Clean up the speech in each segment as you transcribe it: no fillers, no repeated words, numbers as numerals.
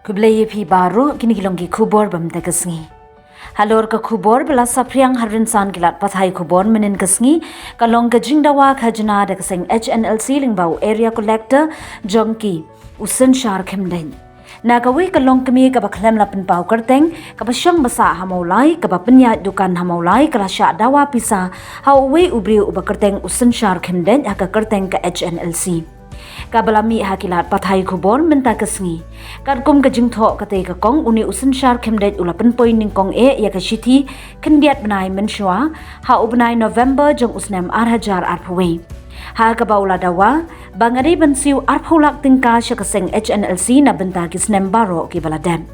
Kublai phi baru kini kilonggi khubor bam da kasngi. Halor ka khubor bela sapriang harin san kilat pathai khubor menin kasngi kalong ka jingdawa khajna da kaseng HNLC lingbau area collector jongki usen shar khemden. Na kawi kalong kami ka bakhlem lapin pau kerteng ka basyang basa hamaulai ka bapenya dukan hamaulai kala sya dawa pisa hawi ubri ubakerteng usen shar khemden ka kerteng ka HNLC. Kabalami hakilat pathai khubor menta kasngi kadkum ka jingtho kate ka kong uni usin shar khemdet ulapan point ning kong ya ka shithi kendiat benai menshwa ha ubnai November jong usnem arhajar arpwe ha ka baula dawa bangari bansiu arphulak tingka syakaseng HNLC na benta kisnem baro ki baladam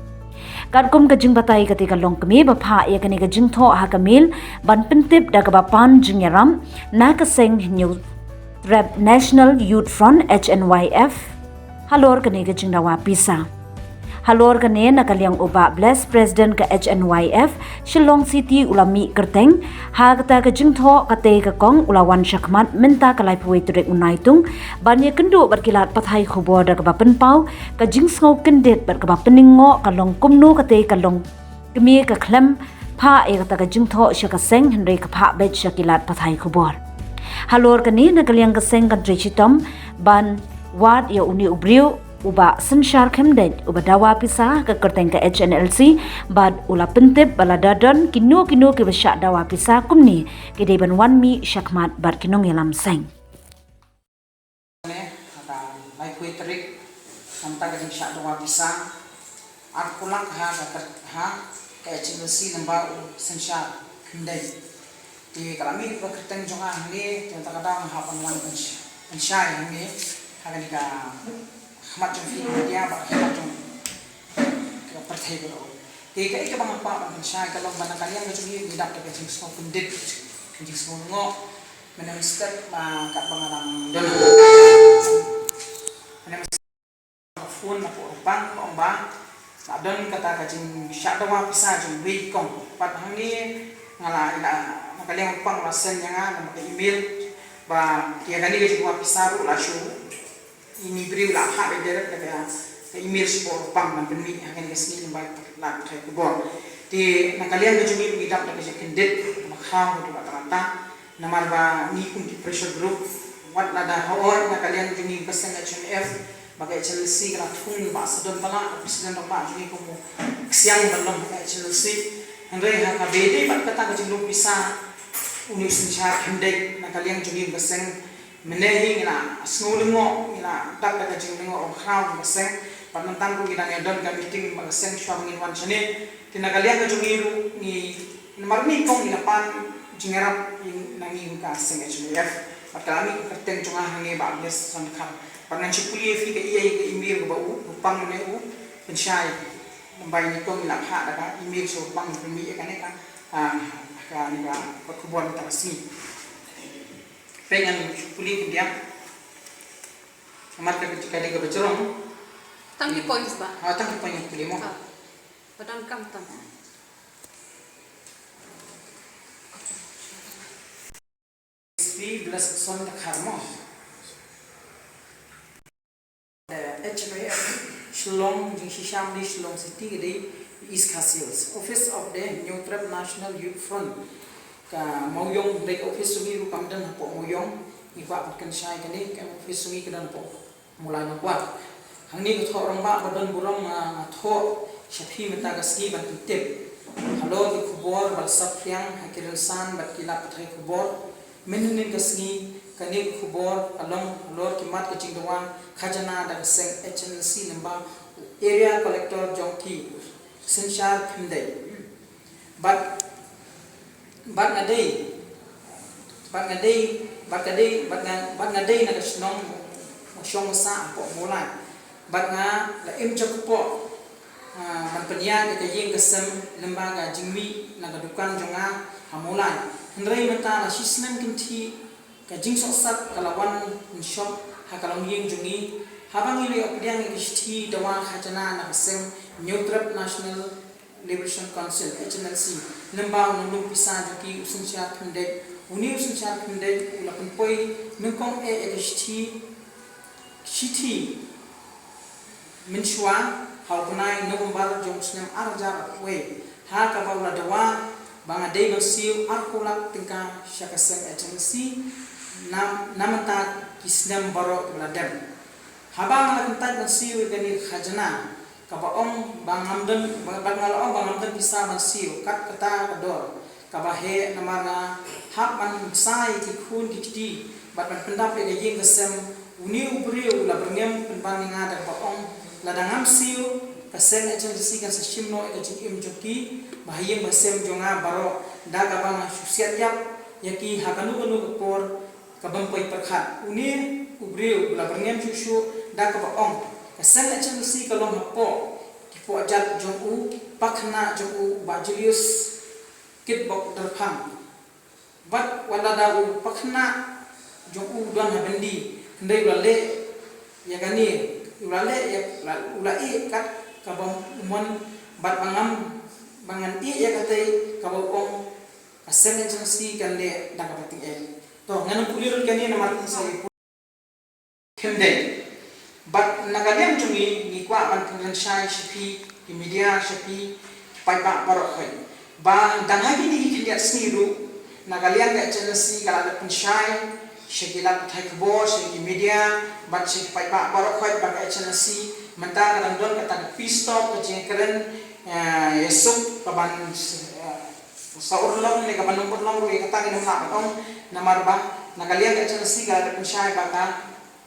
kadkum ka jingbatai kate ka longkmi bapha ya kani ka jingtho ha kamil ban pentip da ka bapan jingyaram na kaseng new Rep National Youth Front HNYF halor kane ka jingdawa pisa halor kane nakaliang uba bless president ka HNYF Shillong City ulami kerteng ha kata ka jingtho kate ka kong ulawan syakmat menta kalai pwe turek unaitung banya kendu berkilat pathai khubor da ka penpau ka jingsngau kendet ber ka peningo kalong kumnu kate kalong kemi ka klem pha e kata ka jingtho syakaseng henry ka pha bet syakilat pathai khubor halor kani nakaliang kaseng kan trichitom ban wad ya uni ubriu uba senshar khemdet uba dawa pisa ka kerteng ka HNLC bad ula pentip baladadon kinu ke besyak dawa pisa kumni kedeban wanmi syakmat bad kinong yalam seng mai kui terik sampai ke syak dawa pisa ar pulang ha ka HNLC nambah senshar khemdet di kalami berkerteng jonga ni tentang kadang hapan wan pensyai ni kali ni ka hamat jong fi dia ba hamat jong ke partai bro di ka ika bang apa pensyai kalau mana kalian macam ni tidak ke jing so pendit jing so ngo mana step ma ka bangalang don mana phone na po bang ong ba don kata ka jing syadawa pisa jong wi kong pat hang ni ngala ila kalian pang lasen yang pakai email ba dia kali ke semua pisaru lasu ini beri lah hak beda ke email support pang man demi akan ke sini baik lah kai kubor di kalian ke jumi bidap ke kendet makham di rata nama ba ni pun di pressure group wat nada hawar kalian jumi pesen HMF bagai Chelsea kena thung ba sedon pala presiden ba jumi ko siang belum Chelsea Andai hak beda bat kata ke jumi bisa Unis Senshar Khemdet na kaliang jungin baseng menehi ngina snulungo ngina tak ka junglingo khraw baseng pamantang ko gina ngedon ka meeting baseng shwangin wan chane tina kaliang ka jungiru ni marmi kong ngina pan jingarap nangi ka seng HMF patami kerteng jungah ngi ba les san kham panan chipuli fi ka iya ka email ko ba u pang ne u pensyai nambai ni kong ngina pha da email so pang mi ka ne ka kan perkubuan terasi pengen pulih dia amat ketika dia bercerong tangki points ba tangki poin pulih mo padang kam tam SP plus son karmo HMF Shillong jing Shisham di Shillong City di East Castles Office of the New Trap National Youth Front ka Mauyong dek office sungi ru kamdan po Mauyong iba kan syai kani ka office sungi kedan po mulai na kwat hangni ko thorong ba badan burong tho shathi meta ka ski ban tip halo ki khubor bal saphyang hakiran san bat kila pathai khubor menin ka ski kani khubor along lor ki mat ka jingdawa khajana da seng HNC namba area collector jongthi Senshar Khemdet bat ngadei na kasnong masyong sa po mulai bat nga la im po man penya ke yeng kasem lembaga jingmi na kadukan jonga hamulai hendrai mata na sisnem kinti ka jing sosat kalawan shop hakalong yeng jongi habang ili opdiang ikishti dawa khajana na kasem New Trap National Liberation Council HNLC lembang nulung pisa joki usin syar khemdet uni usin syar khemdet ulapan poi nungkong ekishti shiti menshwa hau kunai November jong snem arjar we ha ka baula dawa banga dei siu arkulak tingka syakaseng agency namata kisnem baro ladem habang lakuntat siu gani khajana ka baong bangamden bangalong bangamden bisa siu kat kata kador ka bahe namanga hapman sai ki khun ki ti bat pendap le yeng kesem uni ubriu la berngem penpaninga da baong ladangam siu kaseng agency kan sashimno ka jim joki bahayeng basem jonga baro daga bang susiat yap yaki hakanu kanu kapor kabampai perkhat uni ubriu la berngem susu daga baong kaseng agency kalong hapo kipo ajat jongu pakhna jongu bajilius kitbok derphang bat wala dau pakhna jongu dan habendi ndai wale ya gani wale ya ulai kat kabang umon bat bangam bangan ti ya katai kabong asem agency kan le daga pati to nganang kulirul kani na martin sai kemde bat nagalem jungi ni kwa man kan shai shipi di media shipi pai pa parok hai ba dangagi ni kindiat sniru nagalem ga agency kala pun shai shekila thai kbo sheki media bat shek pai pa parok hai ba agency menta kadang don kata pistol kecing keren esok kaban saurlong le kaban nombor long ru kata ni nak tong namar ba nakalian ka chana siga da pensai ba ka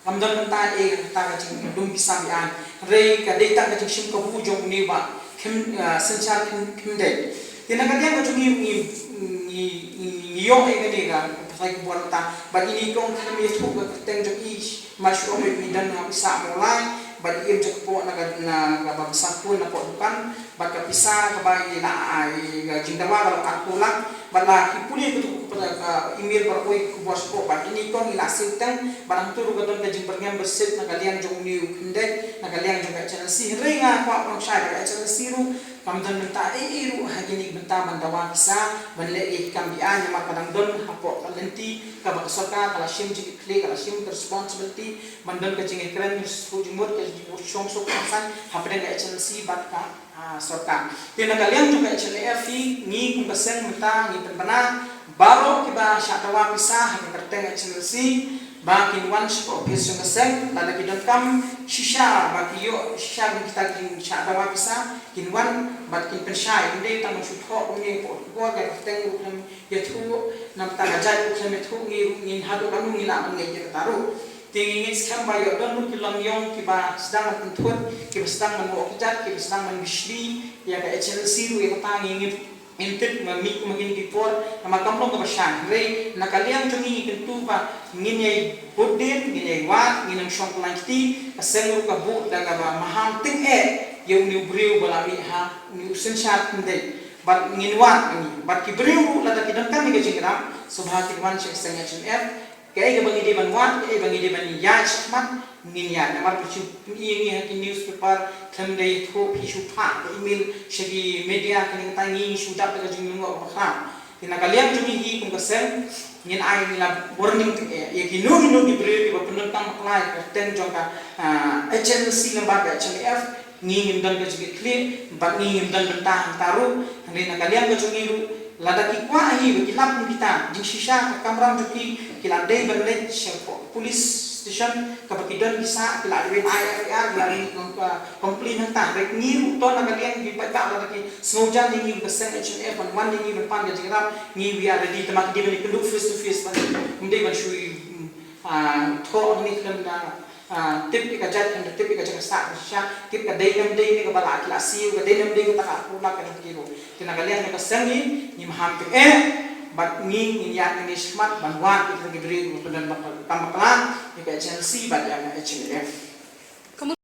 kamdon menta kata kecing dum pisang yan rei ka data kecing sim ko bu jong ni ba kim senchar kim de tinakalian ka jungi ni yo ni ga sai ko ta ba ini kong kami thuk ka teng jo ish mashu ome ni dan na sa mulai bagi im jek po na bangsa po na po dukan baka pisa ka ba ila ay jindawa kalau akulang bala kipuli ko pada email par ko bos po ba ini ko ila sitang barang turu gadon ka jimperngam bersit na kalian jong ni ukinde na kalian jong ka channel si ringa ko ang shay ka channel siru kamdan menta iru hagini benta mandawa kisa banle kambian yang makadang don hapo talenti ka baksoka kala sim jik klik kala sim responsibility mandan ka jingi keren sujumut ka shong sok pasan hapden ka agency bat ka sorka tina kalian juga HLF ni kung kaseng menta ni penbana baro kiba syatawa pisa hang kerteng agency bakin once office yung kaseng lalaki don kam shisha baki yo shisha kita kin syatawa pisa kinwan bat kin pensai hindi tang sutho uni po ko ga kerteng ukam yathu nam tagajai ukam yathu ngi hadu kanu ngila ngi taru tingin skam bayo don lu kilang yong kiba sedang mentut kiba sedang menwo kijat kiba sedang menbishli ya ka HLC ru ya tangi ngit intit mamik magin dipor na makamlong ka basyan re nakaliang jungi kintu ba nginyay budin nginyay wat nginang syong langti kaseng ka bu daga ba maham ting yung ni briu balami ha ni usen shat ndai bat nginwat ni bat ki briu la da kidan kami ka jingram subhati wan shek seng HLF kaya bagi di banwan kaya bagi di ban ya shmat nginya namar pichu ini hati newspaper thamdai tho pichu pha email shagi media kaning tangi sudah daga jinglo bakha tina kalian jumi hi kum kasem ngin ai la warning ya ginu di breve ba penun tang maklai ka ten jongka agency lembaga HLF ngingin dan ka jigi clear ba ngingin dan bentang taru ngin kalian ka jumi lada ki kwa hi ki lap kita jing shisha ka kamram juki kila dei berlet shelpo police station ka bakidon bisa kila wen IFR kila ni complain hanta rek ni to na kalian di pa lada ki smojan ni percent HLF and one ni pan ga jigram ni we are ready to make given look face to face pa hindi ba shui tho ni kan tip ka jat kan tip ka jat sa sha tip ka dei nam dei ni ka bala klasi ka dei nam dei ka ta pula ka kilo tinagalian ka sangi ni maham te bat ni ya ni smart banwan itu gibri mutudan tambaklan ni ka agency bat yang HLF